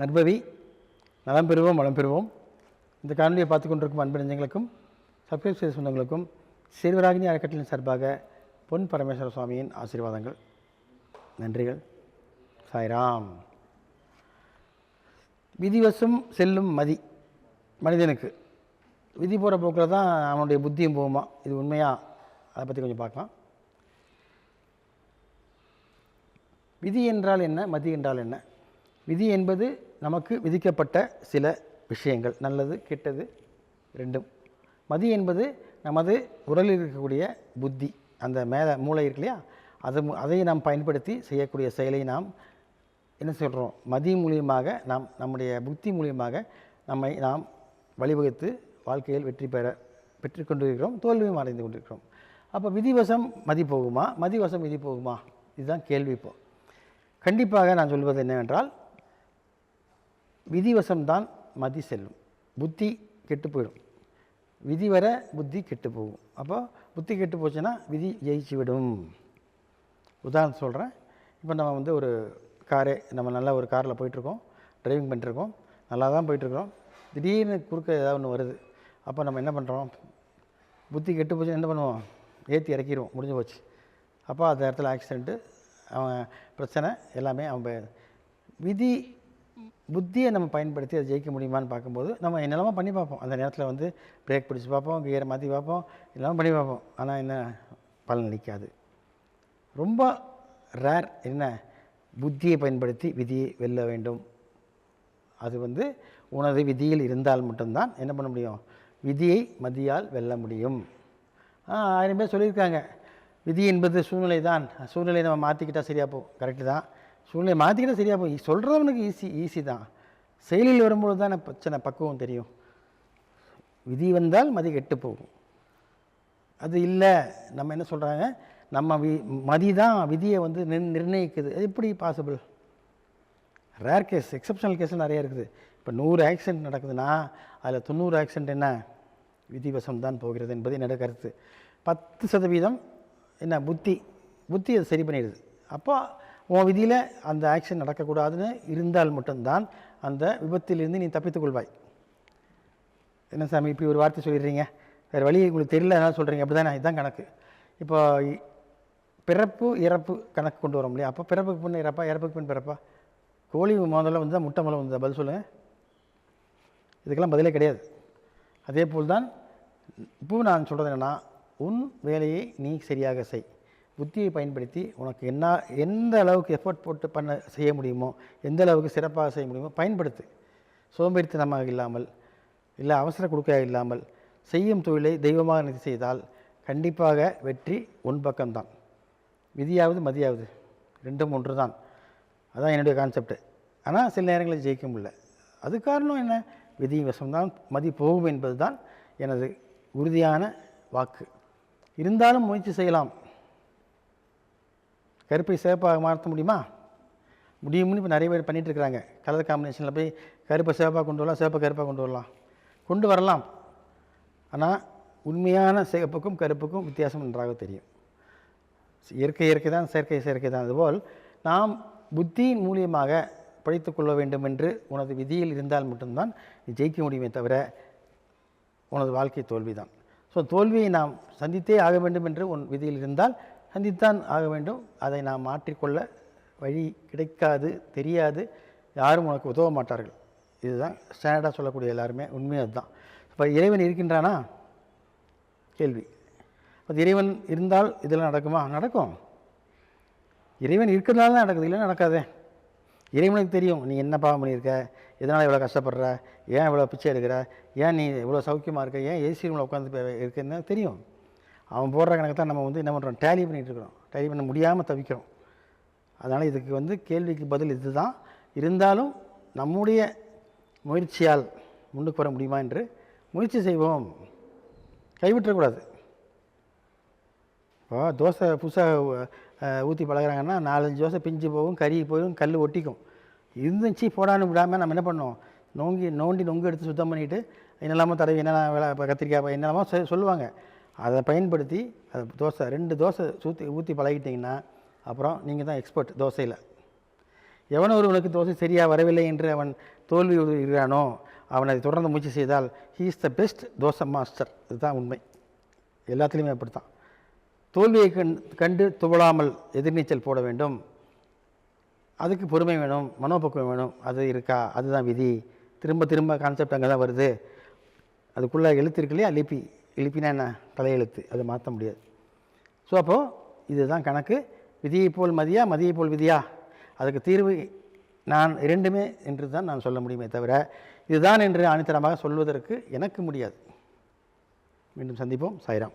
நற்பவி நலம் பெறுவோம் வளம் பெறுவோம். இந்த காணொலியை பார்த்து கொண்டிருக்கும் அன்பு நெஞ்சங்களுக்கும் சப்ஸ்கிரைப் செய்த சொந்தங்களுக்கும் சீர்வராகினி அறக்கட்டளையின் சார்பாக பொன் பரமேஸ்வர சுவாமியின் ஆசீர்வாதங்கள், நன்றிகள். சாய்ராம். விதிவசம் செல்லும் மதி மனிதனுக்கு விதி போகிற போக்கில் தான் அவனுடைய புத்தியும் போகுமா? இது உண்மையா? அதை பற்றி கொஞ்சம் பார்க்கலாம். விதி என்றால் என்ன, மதி என்றால் என்ன? விதி என்பது நமக்கு விதிக்கப்பட்ட சில விஷயங்கள், நல்லது கெட்டது ரெண்டும். மதி என்பது நமது உடலில் இருக்கக்கூடிய புத்தி, அந்த மேலே மூளை இருக்கு இல்லையா, அதை நாம் பயன்படுத்தி செய்யக்கூடிய செயலை நாம் என்ன சொல்கிறோம்? மதி மூலியமாக நாம் நம்முடைய புத்தி மூலியமாக நாம் வழிவகுத்து வாழ்க்கையில் வெற்றி பெற்று கொண்டிருக்கிறோம், தோல்வியும் அடைந்து கொண்டிருக்கிறோம். அப்போ விதிவசம் மதி போகுமா, மதிவசம் விதி போகுமா? இதுதான் கேள்வி. இப்போ கண்டிப்பாக நான் சொல்வது என்னவென்றால், விதிவசம்தான் மதி செல்லும், புத்தி கெட்டு போயிடும். விதி வர புத்தி கெட்டு போகும். அப்போ புத்தி கெட்டு போச்சுன்னா விதி ஜெயிச்சு விடும். உதாரணம் சொல்கிறேன். இப்போ நம்ம ஒரு நம்ம நல்ல ஒரு காரில் போயிட்டுருக்கோம், டிரைவிங் பண்ணிட்டுருக்கோம், நல்லா தான் போயிட்டுருக்கோம். திடீர்னு குறுக்க ஏதாவது ஒன்று வருது. அப்போ நம்ம என்ன பண்ணுறோம்? புத்தி கெட்டு போச்சுன்னு என்ன பண்ணுவோம்? ஏற்றி இறக்கிடுவோம், முடிஞ்சு போச்சு. அப்போ அந்த இடத்துல ஆக்சிடெண்ட்டு, அவன் பிரச்சனை எல்லாமே. விதி புத்தியை நம்ம பயன்படுத்தி அதை ஜெயிக்க முடியுமான்னு பார்க்கும்போது நம்ம என்னெல்லாமோ பண்ணி பார்ப்போம். அந்த நேரத்தில் பிரேக் பிடிச்சி பார்ப்போம், கியரை மாற்றி பார்ப்போம், எல்லாம் பண்ணி பார்ப்போம். ஆனால் என்ன பலன் அளிக்காது. ரொம்ப ரேர் என்ன, புத்தியை பயன்படுத்தி விதியை வெல்ல வேண்டும். அது உனது விதியில் இருந்தால் மட்டும்தான் என்ன பண்ண முடியும்? விதியை மதியால் வெல்ல முடியும். 1000 பேர் சொல்லியிருக்காங்க, விதி என்பது சூழ்நிலை தான், சூழ்நிலையை நம்ம மாற்றிக்கிட்டால் சரியாக போகும். கரெக்டு தான், சூழ்நிலை மாற்றிக்கிட்டால் சரியாக போகும். சொல்கிறவனுக்கு ஈஸி தான், செயலில் வரும்பொழுது தான் பிரச்சனை, பக்குவம் தெரியும். விதி வந்தால் மதி கெட்டு போகும். அது இல்லை, நம்ம என்ன சொல்கிறாங்க, நம்ம மதி தான் விதியை நிர்ணயிக்குது. அது எப்படி பாசிபிள்? ரேர் கேஸ், எக்ஸப்ஷனல் கேஸில் நிறையா இருக்குது. இப்போ 100 ஆக்சிடென்ட் நடக்குதுன்னா அதில் 90 ஆக்சிடென்ட் என்ன, விதிவசம் தான் போகிறது என்பது என்னோட கருத்து. 10% என்ன, புத்தி அதை சரி பண்ணிடுது. அப்போ உன் விதியில் அந்த ஆக்சிடென்ட் நடக்கக்கூடாதுன்னு இருந்தால் மட்டும்தான் அந்த விபத்திலிருந்து நீ தப்பித்துக்கொள்வாய். என்ன சாமி இப்படி ஒரு வார்த்தை சொல்லிடுறீங்க, வேறு வழி உங்களுக்கு தெரியல என்ன சொல்கிறீங்க, அப்படி தானே? இதுதான் கணக்கு. இப்போ பிறப்பு இறப்பு கணக்கு கொண்டு வரோம் இல்லையா? அப்போ பிறப்புக்கு பின் இறப்பா, இறப்புக்கு பின் பிறப்பா? கோழி முதல்ல தான் முட்டை முதல்ல பதில் சொல்லுங்கள். இதுக்கெல்லாம் பதிலே கிடையாது. அதே போல் தான் இப்போ நான் சொல்கிறது என்னென்னா, உன் வேலையை நீ சரியாக செய். புத்தியை பயன்படுத்தி உனக்கு எந்த அளவுக்கு எஃபர்ட் போட்டு செய்ய முடியுமோ, எந்த அளவுக்கு சிறப்பாக செய்ய முடியுமோ பயன்படுத்து. சோம்பேறித்தனமாக இல்லாமல், இல்லை அவசர கொடுக்க இல்லாமல் செய்யும் தொழிலை தெய்வமாக நினைத்து செய்தால் கண்டிப்பாக வெற்றி உன் பக்கம்தான். விதியாவது மதியாவது ரெண்டும் ஒன்று தான். அதான் என்னுடைய கான்செப்டு. ஆனால் சில நேரங்களில் ஜெயிக்க முடியல. அது காரணம் என்ன? விதி வசம்தான் மதி போகும் என்பது தான் எனது உறுதியான வாக்கு. இருந்தாலும் முயற்சி செய்யலாம். கருப்பை சிவப்பாக மாற்ற முடியுமா? முடியும்னு இப்போ நிறைய பேர் பண்ணிகிட்ருக்குறாங்க. கலர் காம்பினேஷனில் போய் கருப்பை சிவப்பாக கொண்டு வரலாம், சிவப்பை கருப்பாக கொண்டு வரலாம். ஆனால் உண்மையான சிவப்புக்கும் கருப்புக்கும் வித்தியாசம் நன்றாக தெரியும். இயற்கை தான், செயற்கை தான். அதுபோல் நாம் புத்தியின் மூலியமாக படித்து கொள்ள வேண்டும் என்று உனது விதியில் இருந்தால் மட்டும்தான் நீ ஜெயிக்க முடியுமே தவிர உனது வாழ்க்கை தோல்வி தான். ஸோ தோல்வியை நாம் சந்தித்தே ஆக வேண்டும் என்று உன் விதியில் இருந்தால் சந்தித்தான் ஆக வேண்டும். அதை நாம் மாற்றிக்கொள்ள வழி கிடைக்காது, தெரியாது, யாரும் உனக்கு உதவ மாட்டார்கள். இதுதான் ஸ்டாண்டர்டாக சொல்லக்கூடிய எல்லாருமே உண்மையாக அதுதான். இப்போ இறைவன் இருக்கின்றானா கேள்வி. அது இறைவன் இருந்தால் இதெல்லாம் நடக்குமா? நடக்கும். இறைவன் இருக்கிறதுனால தான் நடக்குது, இல்லை நடக்காதே. இறைவனுக்கு தெரியும் நீ என்ன பாவம் பண்ணியிருக்க, எதனால் இவ்வளோ கஷ்டப்படுற, ஏன் இவ்வளோ பிச்சை எடுக்கிற, ஏன் நீ இவ்வளோ சௌக்கியமாக இருக்க, ஏன் ஏசி ரூமில் உட்காந்து இருக்குன்னு தெரியும். அவன் போடுற கணக்கு தான் நம்ம என்ன பண்ணுறோம், டேலி பண்ணிகிட்ருக்குறோம். டேலி பண்ண முடியாமல் தவிக்கிறோம். அதனால் இதுக்கு கேள்விக்கு பதில் இது தான். இருந்தாலும் நம்முடைய முயற்சியால் முன்னுக்கு வர முடியுமா என்று முயற்சி செய்வோம், கைவிட்டக்கூடாது. இப்போ தோசை புதுசாக ஊற்றி பழகிறாங்கன்னா 4-5 தோசை பிஞ்சு போகும், கறி போகும், கல் ஒட்டிக்கும். இருந்துச்சு போடான்னு விடாமல் நம்ம என்ன பண்ணோம், நோண்டி நொங்கு எடுத்து சுத்தம் பண்ணிவிட்டு என்னெல்லாமோ தடவி என்னெல்லாம் வேலை, கத்திரிக்காய் என்னெல்லாமோ சொல்லுவாங்க. அதை பயன்படுத்தி அது 2 தோசை ஊற்றி பழகிட்டிங்கன்னா அப்புறம் நீங்கள் தான் எக்ஸ்பர்ட் தோசையில். எவன் ஒருவனுக்கு தோசை சரியாக வரவில்லை என்று அவன் தோல்வி இருக்கிறானோ அவன் அதை தொடர்ந்து முயற்சி செய்தால் he is the best dosa master. இதுதான் உண்மை. எல்லாத்துலேயுமே அப்படித்தான். தோல்வியை கண்டு துவளாமல் எதிர்நீச்சல் போட வேண்டும். அதுக்கு பொறுமை வேணும், மனோபக்குவம் வேணும். அது இருக்கா? அதுதான் விதி. திரும்ப திரும்ப கான்செப்ட் அங்கே தான் வருது. அதுக்குள்ளே எழுத்து இருக்கு இல்லையா, லிப்பினா என்ன? தலையெழுத்து. அதை மாற்ற முடியாது. ஸோ அப்போது இதுதான் கணக்கு. விதியை போல் மதியா, மதியை போல் விதியா? அதுக்கு தீர்வு நான் இரண்டுமே என்று தான் நான் சொல்ல முடியுமே தவிர இதுதான் என்று ஆணித்தரமாக சொல்வதற்கு எனக்கு முடியாது. மீண்டும் சந்திப்போம். சாய்ராம்.